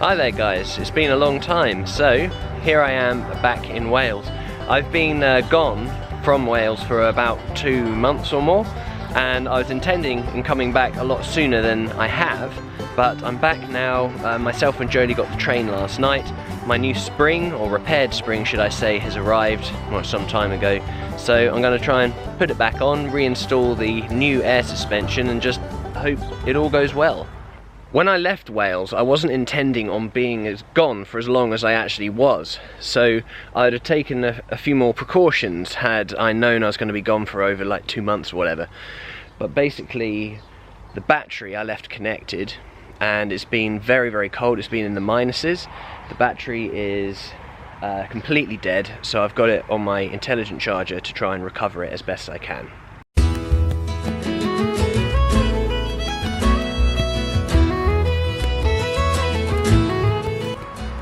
Hi there guys, it's been a long time. So here I am back in Wales. I've been gone from Wales for about 2 months or more, and I was intending on coming back a lot sooner than I have, but I'm back now. Myself and Jodie got the train last night. My new spring, or repaired spring should I say, has arrived some time ago. So I'm going to try and put it back on, reinstall the new air suspension, and just hope it all goes well. When I left Wales, I wasn't intending on being gone for as long as I actually was, so I'd have taken a few more precautions had I known I was going to be gone for over like 2 months or whatever. But basically, the battery I left connected, and it's been very, very cold. It's been in the minuses. The battery is completely dead, so I've got it on my intelligent charger to try and recover it as best I can.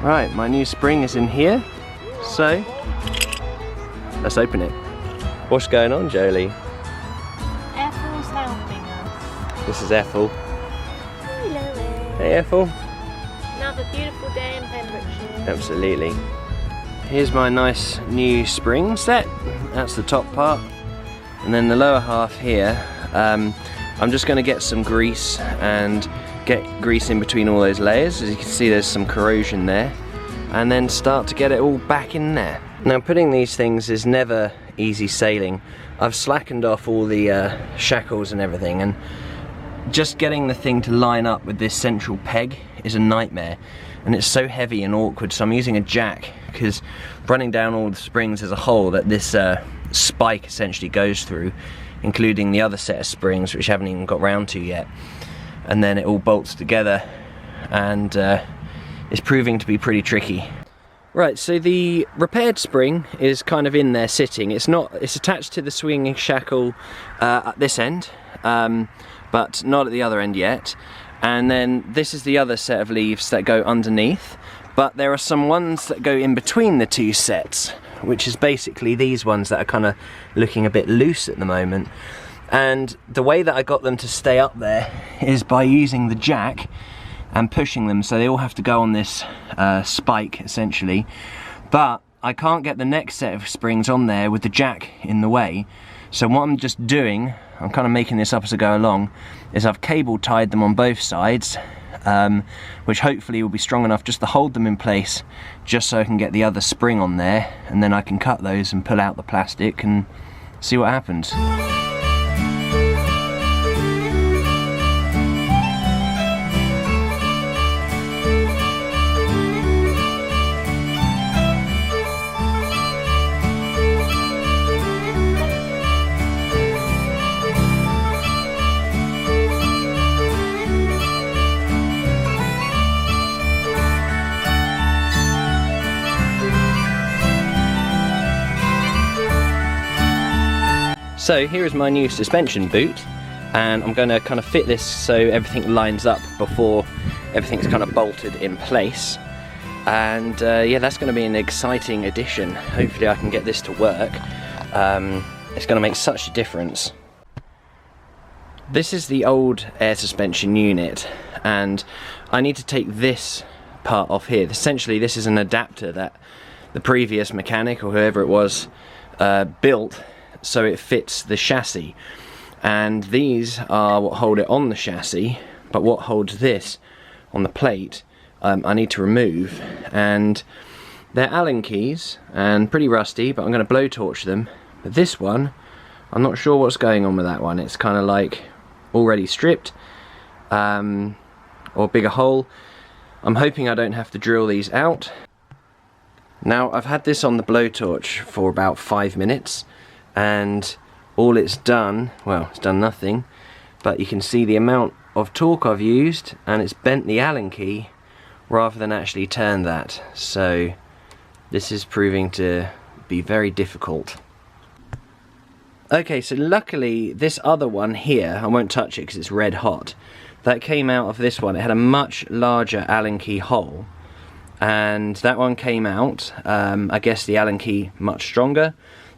Right, my new spring is in here, so let's open it. What's going on, Jolie? Ethel's helping us. This is Ethel. Hello. Hey Ethel. Another beautiful day in Pembrokeshire. Absolutely. Here's my nice new spring set. That's the top part. And then the lower half here, I'm just going to get some grease and get grease in between all those layers. As you can see, there's some corrosion there, and then start to get it all back in there. Now, putting these things is never easy sailing. I've slackened off all the shackles and everything, and just getting the thing to line up with this central peg is a nightmare, and it's so heavy and awkward. So I'm using a jack, because running down all the springs there's a hole that this spike essentially goes through, including the other set of springs which I haven't even got round to yet. And then it all bolts together, and it's proving to be pretty tricky. Right, so the repaired spring is kind of in there sitting. It's attached to the swinging shackle at this end, but not at the other end yet. And then this is the other set of leaves that go underneath, but there are some ones that go in between the two sets, which is basically these ones that are kind of looking a bit loose at the moment. And the way that I got them to stay up there is by using the jack and pushing them, so they all have to go on this spike essentially. But I can't get the next set of springs on there with the jack in the way. So what I'm just doing, I'm kind of making this up as I go along, is I've cable tied them on both sides, which hopefully will be strong enough just to hold them in place, just so I can get the other spring on there, and then I can cut those and pull out the plastic and see what happens. So here is my new suspension boot, and I'm going to kind of fit this so everything lines up before everything's kind of bolted in place. And yeah, that's going to be an exciting addition. Hopefully I can get this to work. It's going to make such a difference. This is the old air suspension unit, and I need to take this part off here. Essentially this is an adapter that the previous mechanic, or whoever it was, built so it fits the chassis, and these are what hold it on the chassis, but what holds this on the plate I need to remove. And they're Allen keys and pretty rusty, but I'm going to blowtorch them. But this one, I'm not sure what's going on with that one. It's kind of like already stripped, or bigger hole. I'm hoping I don't have to drill these out. Now, I've had this on the blowtorch for about 5 minutes, and all it's done, well, it's done nothing, but you can see the amount of torque I've used, and it's bent the Allen key rather than actually turn that. So this is proving to be very difficult. Okay, so luckily this other one here, I won't touch it because it's red hot, that came out of this one. It had a much larger Allen key hole, and that one came out, I guess the Allen key much stronger,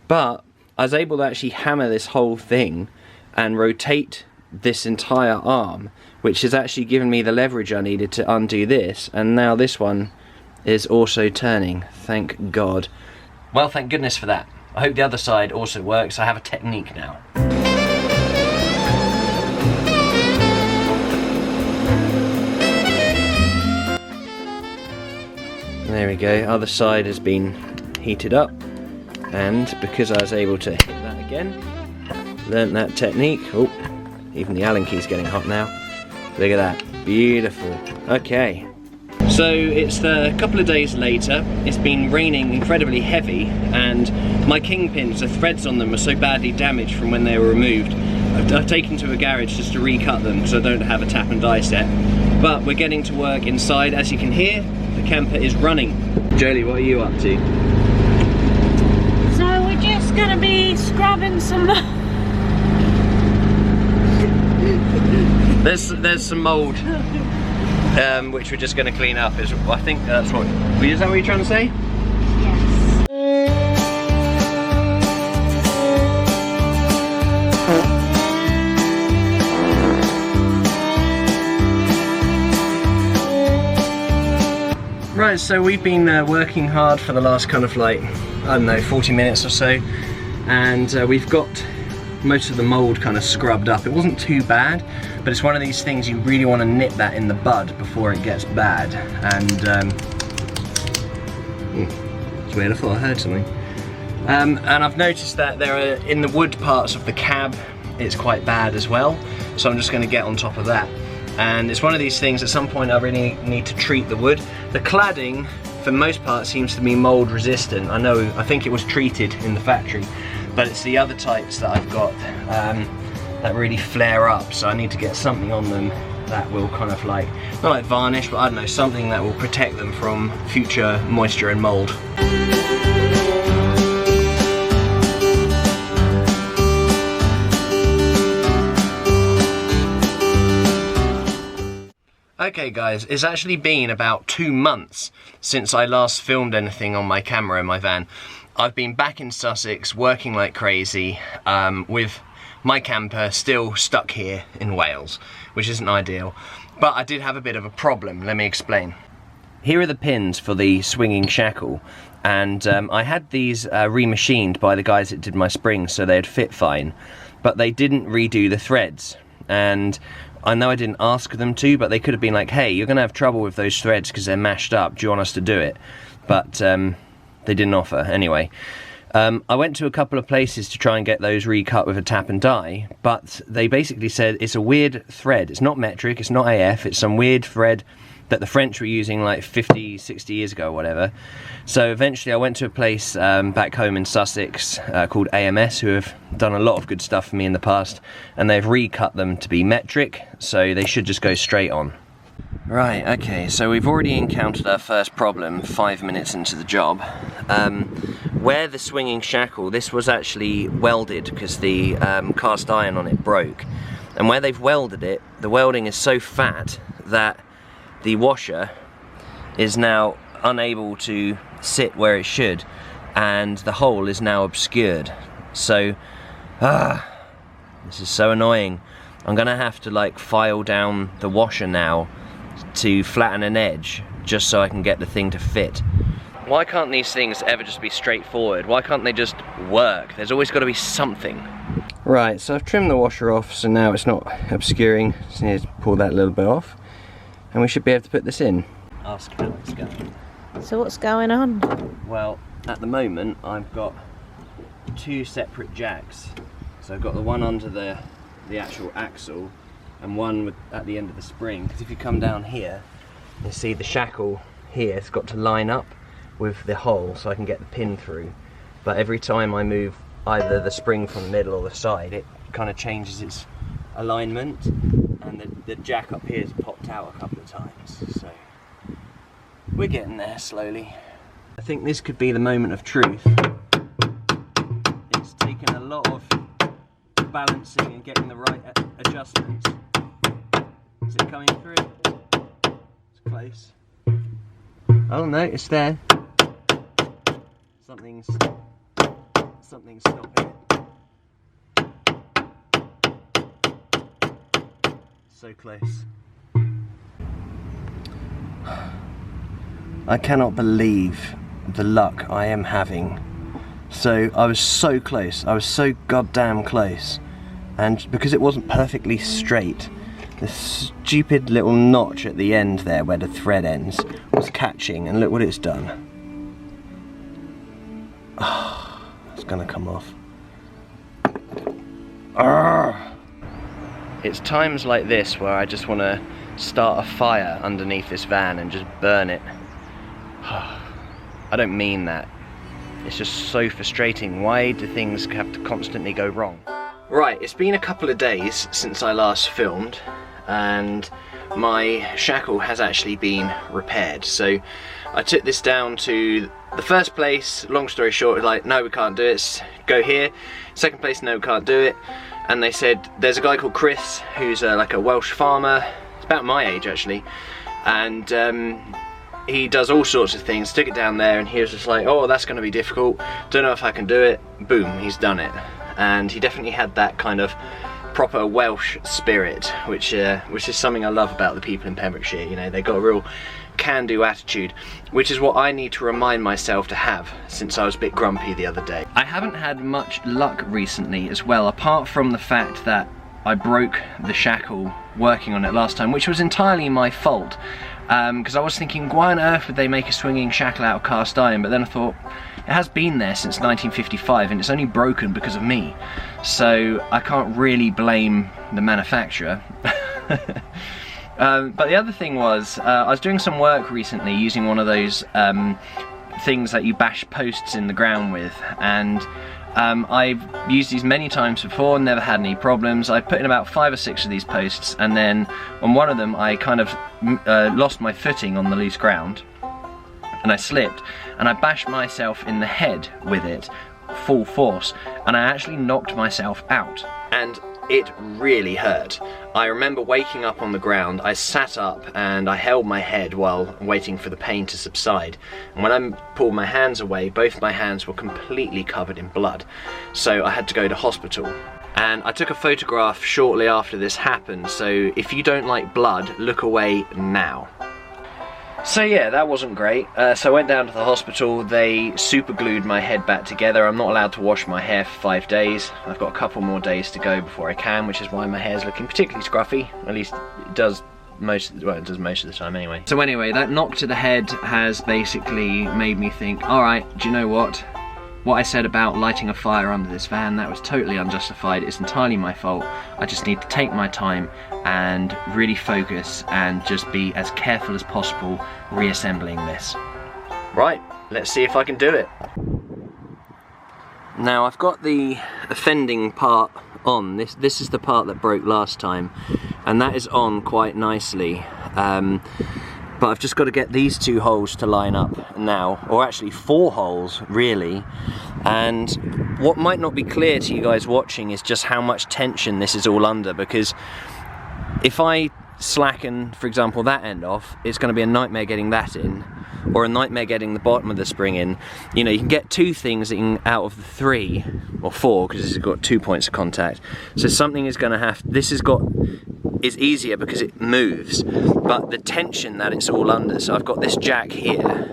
but I was able to actually hammer this whole thing and rotate this entire arm, which has actually given me the leverage I needed to undo this, and now this one is also turning, thank God. Well, thank goodness for that. I hope the other side also works. I have a technique now. There we go, other side has been heated up, and because I was able to hit that again, learnt that technique. Oh, even the Allen key's getting hot now. Look at that, beautiful. Okay, so it's a couple of days later. It's been raining incredibly heavy, and my Kingpins, the threads on them were so badly damaged from when they were removed. I've taken to a garage just to recut them because I don't have a tap and die set. But we're getting to work inside. As you can hear, the camper is running. Jolie, what are you up to? So we're just gonna be scrubbing some. There's some mould, which we're just going to clean up. I think that's what. Is that what you're trying to say? Yes. Right, so we've been working hard for the last kind of like, I don't know, 40 minutes or so, and we've got most of the mould kind of scrubbed up. It wasn't too bad, but it's one of these things you really want to nip that in the bud before it gets bad. And it's weird, I thought I heard something. And I've noticed that there are, in the wood parts of the cab, it's quite bad as well, so I'm just going to get on top of that. And it's one of these things, at some point I really need to treat the wood. The cladding, for the most part, seems to be mould resistant. I think it was treated in the factory, but it's the other types that I've got that really flare up, so I need to get something on them that will kind of like, not like varnish, but I don't know, something that will protect them from future moisture and mould. Okay guys, it's actually been about 2 months since I last filmed anything on my camera in my van. I've been back in Sussex working like crazy with my camper still stuck here in Wales, which isn't ideal. But I did have a bit of a problem, let me explain. Here are the pins for the swinging shackle, and I had these remachined by the guys that did my springs so they'd fit fine, but they didn't redo the threads. And I know I didn't ask them to, but they could have been like, hey, you're gonna have trouble with those threads because they're mashed up, do you want us to do it? But they didn't offer. Anyway, I went to a couple of places to try and get those recut with a tap and die, but they basically said it's a weird thread. It's not metric, it's not AF, it's some weird thread that the French were using like 50, 60 years ago or whatever. So eventually I went to a place back home in Sussex called AMS, who have done a lot of good stuff for me in the past, and they've recut them to be metric, so they should just go straight on. Right, okay, so we've already encountered our first problem 5 minutes into the job. Where the swinging shackle, this was actually welded because the cast iron on it broke. And where they've welded it, the welding is so fat that the washer is now unable to sit where it should, and the hole is now obscured. So, this is so annoying. I'm gonna have to like file down the washer now to flatten an edge just so I can get the thing to fit. Why can't these things ever just be straightforward? Why can't they just work? There's always got to be something. Right, so I've trimmed the washer off, so now it's not obscuring. Just need to pull that little bit off, and we should be able to put this in. Ask how it's going. So what's going on? Well, at the moment I've got 2 separate jacks. So I've got the one under the actual axle, and one at the end of the spring, because if you come down here, you see the shackle here, it's got to line up with the hole so I can get the pin through. But every time I move either the spring from the middle or the side, it kind of changes its alignment, and the jack up here has popped out a couple of times. So we're getting there slowly. I think this could be the moment of truth. It's taken a lot of balancing and getting the right adjustments. Is it coming through? It's close. Oh no, it's there. Something's stopping it. so close. I cannot believe the luck I am having. So I was so close, I was so goddamn close, and because it wasn't perfectly straight, the stupid little notch at the end there where the thread ends was catching, and look what it's done. Oh, it's gonna come off. Arrgh. It's times like this where I just want to start a fire underneath this van and just burn it. I don't mean that. It's just so frustrating. Why do things have to constantly go wrong? Right, it's been a couple of days since I last filmed, and my shackle has actually been repaired. So I took this down to the first place, long story short, like, no, we can't do it, go here. Second place, no, we can't do it. And they said, there's a guy called Chris, who's like a Welsh farmer, he's about my age actually, and he does all sorts of things. Took it down there and he was just like, oh, that's going to be difficult, don't know if I can do it. Boom, he's done it. And he definitely had that kind of proper Welsh spirit, which is something I love about the people in Pembrokeshire. You know, they got a real can-do attitude, which is what I need to remind myself to have, since I was a bit grumpy the other day. I haven't had much luck recently as well, apart from the fact that I broke the shackle working on it last time, which was entirely my fault. Because I was thinking, why on earth would they make a swinging shackle out of cast iron? But then I thought, it has been there since 1955 and it's only broken because of me. So I can't really blame the manufacturer. But the other thing was, I was doing some work recently using one of those things that you bash posts in the ground with, and I've used these many times before, never had any problems. I put in about 5 or 6 of these posts, and then on one of them I kind of lost my footing on the loose ground and I slipped and I bashed myself in the head with it full force, and I actually knocked myself out, and it really hurt. I remember waking up on the ground, I sat up and I held my head while waiting for the pain to subside. And when I pulled my hands away, both my hands were completely covered in blood. So I had to go to hospital. And I took a photograph shortly after this happened, so if you don't like blood, look away now. So yeah, that wasn't great. So I went down to the hospital, they super glued my head back together. I'm not allowed to wash my hair for 5 days. I've got a couple more days to go before I can, which is why my hair's looking particularly scruffy. At least it does most of the time anyway. So anyway, that knock to the head has basically made me think, alright, do you know what? What I said about lighting a fire under this van, that was totally unjustified. It's entirely my fault. I just need to take my time and really focus and just be as careful as possible reassembling this. Right, let's see if I can do it. Now I've got the offending part on. This is the part that broke last time, and that is on quite nicely. But I've just got to get these 2 holes to line up now, or actually 4 holes really. And what might not be clear to you guys watching is just how much tension this is all under, because if I slacken, for example, that end off, it's going to be a nightmare getting that in, or a nightmare getting the bottom of the spring in. You know, you can get 2 things out of the 3 or 4, because this has got 2 points of contact. So something is going to have, is easier because it moves, but the tension that it's all under. So I've got this jack here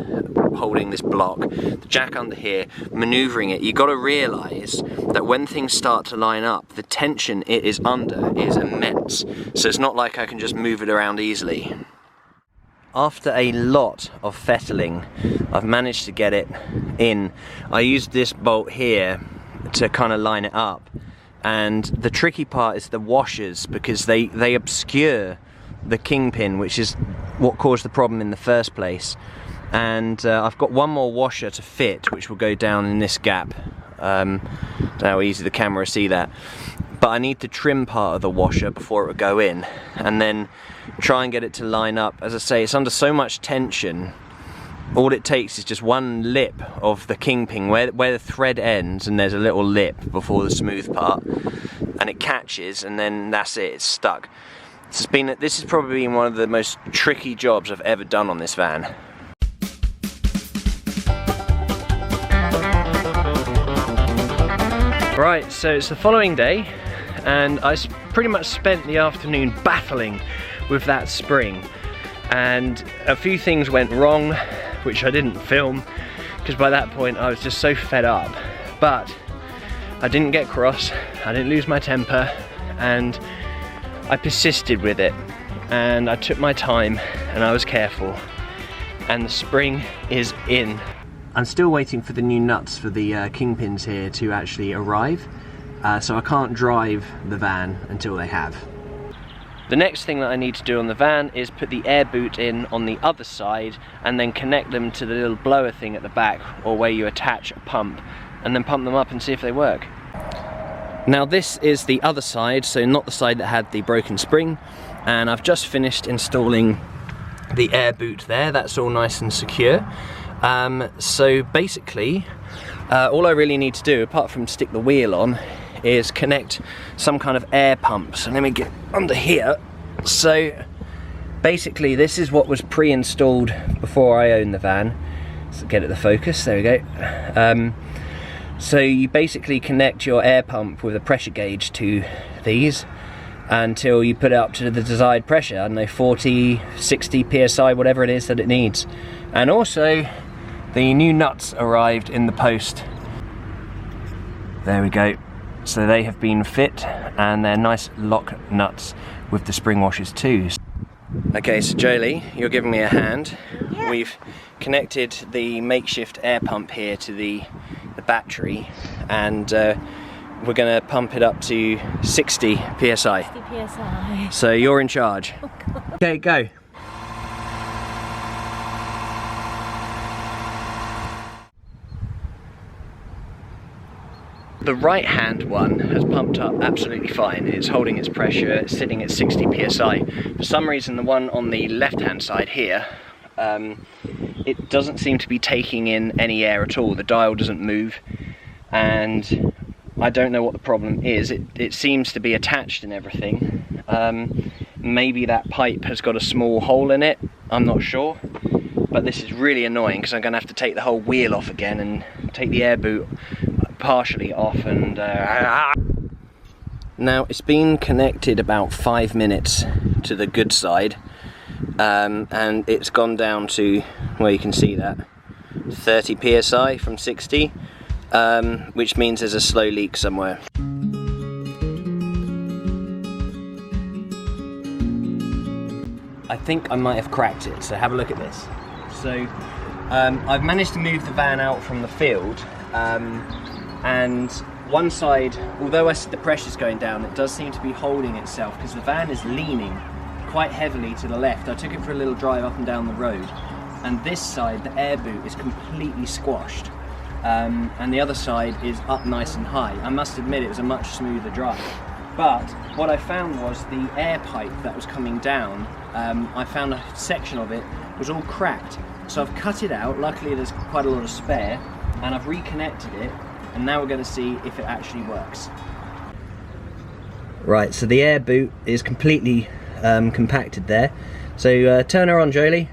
holding this block, the jack under here, maneuvering it. You've got to realise that when things start to line up, the tension it is under is immense. So it's not like I can just move it around easily. After a lot of fettling, I've managed to get it in. I used this bolt here to kind of line it up. And the tricky part is the washers, because they obscure the Kingpin, which is what caused the problem in the first place. And I've got one more washer to fit, which will go down in this gap. Don't know how easy the camera will see that. But I need to trim part of the washer before it will go in, and then try and get it to line up. As I say, it's under so much tension. All it takes is just one lip of the Kingpin where the thread ends, and there's a little lip before the smooth part, and it catches, and then that's it, it's stuck. This has probably been one of the most tricky jobs I've ever done on this van. Right, so it's the following day, and I pretty much spent the afternoon battling with that spring, and a few things went wrong which I didn't film because by that point I was just so fed up, but I didn't get cross, I didn't lose my temper, and I persisted with it, and I took my time and I was careful, and the spring is in. I'm still waiting for the new nuts for the Kingpins here to actually arrive, so I can't drive the van until they have. The next thing that I need to do on the van is put the air boot in on the other side and then connect them to the little blower thing at the back, or where you attach a pump, and then pump them up and see if they work. Now this is the other side, so not the side that had the broken spring, and I've just finished installing the air boot there. That's all nice and secure. So basically all I really need to do, apart from stick the wheel on, is connect some kind of air pump. So let me get under here. So basically this is what was pre-installed before I owned the van. Let's get it the focus, there we go. So you basically connect your air pump with a pressure gauge to these until you put it up to the desired pressure, I don't know, 40, 60 psi, whatever it is that it needs. And also the new nuts arrived in the post. There we go. So they have been fit, and they're nice lock nuts with the spring washers too. Okay, so Jolie, you're giving me a hand. Yeah. We've connected the makeshift air pump here to the battery, and we're going to pump it up to 60 psi. 60 psi. So you're in charge. Oh, God. Okay, go. The right hand one has pumped up absolutely fine. It's holding its pressure, it's sitting at 60 psi. For some reason the one on the left hand side here, it doesn't seem to be taking in any air at all. The dial doesn't move, and I don't know what the problem is. It seems to be attached and everything. Maybe that pipe has got a small hole in it, I'm not sure. But this is really annoying because I'm going to have to take the whole wheel off again and take the air boot partially off, and now it's been connected about 5 minutes to the good side, and it's gone down to, well, you can see that 30 psi from 60, which means there's a slow leak somewhere. I think I might have cracked it, so have a look at this. So I've managed to move the van out from the field, and one side, although I see the pressure's going down, it does seem to be holding itself because the van is leaning quite heavily to the left. I took it for a little drive up and down the road, and this side, the air boot, is completely squashed, and the other side is up nice and high. I must admit it was a much smoother drive, but what I found was the air pipe that was coming down, I found a section of it was all cracked, so I've cut it out. Luckily there's quite a lot of spare, and I've reconnected it, and now we're going to see if it actually works. Right, so the air boot is completely compacted there. So turn her on, Jolie.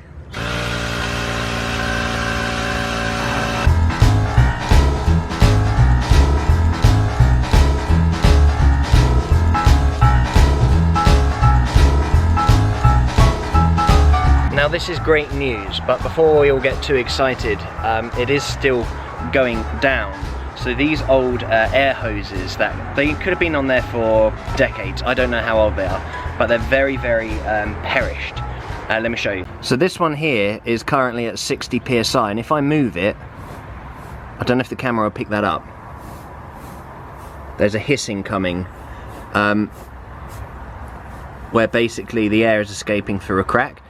Now this is great news, but before we all get too excited, it is still going down. So these old air hoses, that they could have been on there for decades. I don't know how old they are, but they're very, very perished. Let me show you. So this one here is currently at 60 psi, and if I move it, I don't know if the camera will pick that up. There's a hissing coming, where basically the air is escaping through a crack.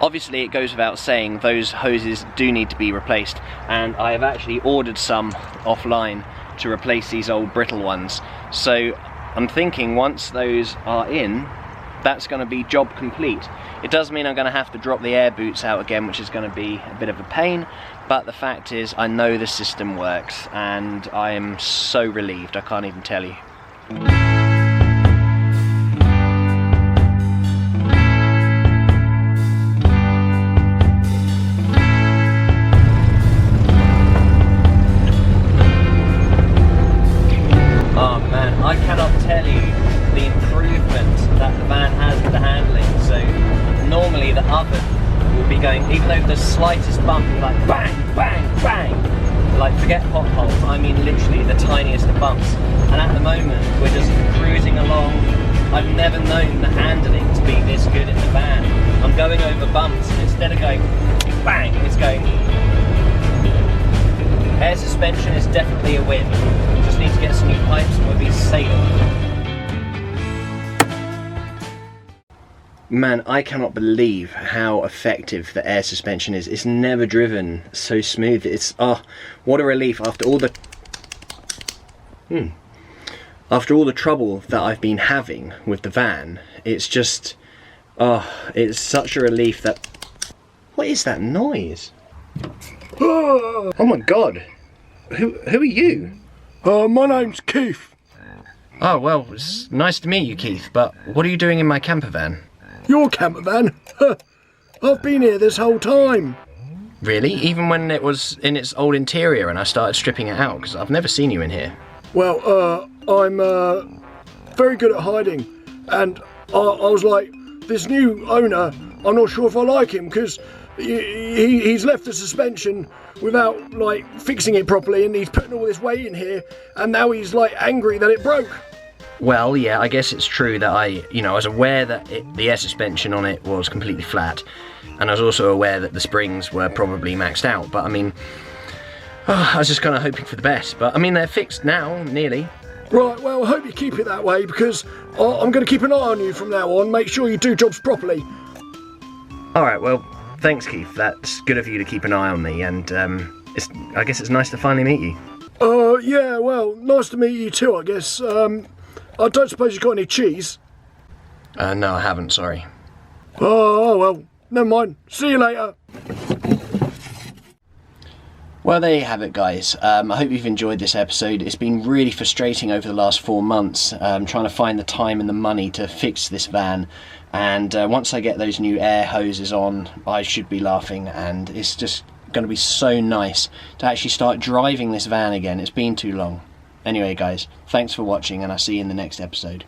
Obviously it goes without saying those hoses do need to be replaced, and I have actually ordered some offline to replace these old brittle ones. So I'm thinking once those are in, that's going to be job complete. It does mean I'm going to have to drop the air boots out again, which is going to be a bit of a pain, but the fact is I know the system works, and I am so relieved I can't even tell you. I cannot tell you going, even though the slightest bump, like bang, bang, bang. Like, forget potholes, I mean literally the tiniest of bumps. And at the moment, we're just cruising along. I've never known the handling to be this good in the van. I'm going over bumps, and instead of going bang, it's going. Air suspension is definitely a win. Just need to get some new pipes and we'll be sailing. Man, I cannot believe how effective the air suspension is. It's never driven so smooth. It's, oh, what a relief after all the trouble that I've been having with the van. It's just, oh, it's such a relief that, what is that noise? Oh my God, who are you? My name's Keith. Oh, well, it's nice to meet you, Keith, but what are you doing in my camper van? Your camper van? I've been here this whole time. Really? Even when it was in its old interior and I started stripping it out? Because I've never seen you in here. Well, I'm very good at hiding, and I was like, this new owner, I'm not sure if I like him, because he's left the suspension without, like, fixing it properly, and he's putting all this weight in here, and now he's, like, angry that it broke. Well, yeah, I guess it's true that I was aware that the air suspension on it was completely flat, and I was also aware that the springs were probably maxed out, but I mean, I was just kind of hoping for the best, but I mean, they're fixed now, nearly. Right, well, I hope you keep it that way, because I'm going to keep an eye on you from now on, make sure you do jobs properly. Alright, well, thanks, Keith, that's good of you to keep an eye on me, and I guess it's nice to finally meet you. Yeah, well, nice to meet you too, I guess. I don't suppose you've got any cheese? No, I haven't, sorry. Oh, well, never mind. See you later. Well, there you have it, guys. I hope you've enjoyed this episode. It's been really frustrating over the last 4 months, trying to find the time and the money to fix this van. And once I get those new air hoses on, I should be laughing, and it's just going to be so nice to actually start driving this van again. It's been too long. Anyway, guys, thanks for watching, and I'll see you in the next episode.